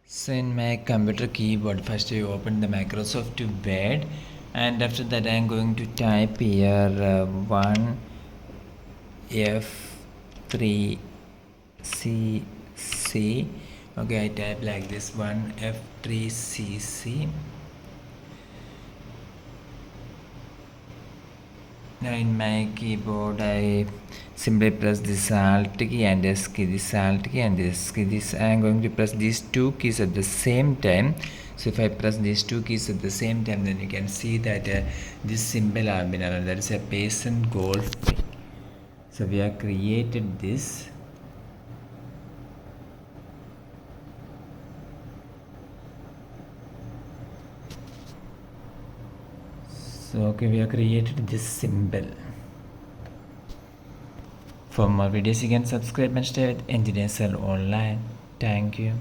So in my computer keyboard, first I open the Microsoft Word, and after that I am going to type here 1F3CC. Okay, I type like this 1F3CC. Now in my keyboard I simply press this Alt key and S key, this Alt key and this key. I am going to press these two keys at the same time. So if I press these two keys at the same time, then you can see that this symbol have been around. That is a Payson Golf. So we have created this. So okay, we have created this symbol. For more videos, you can subscribe and stay with Engineer Cell Online. Thank you.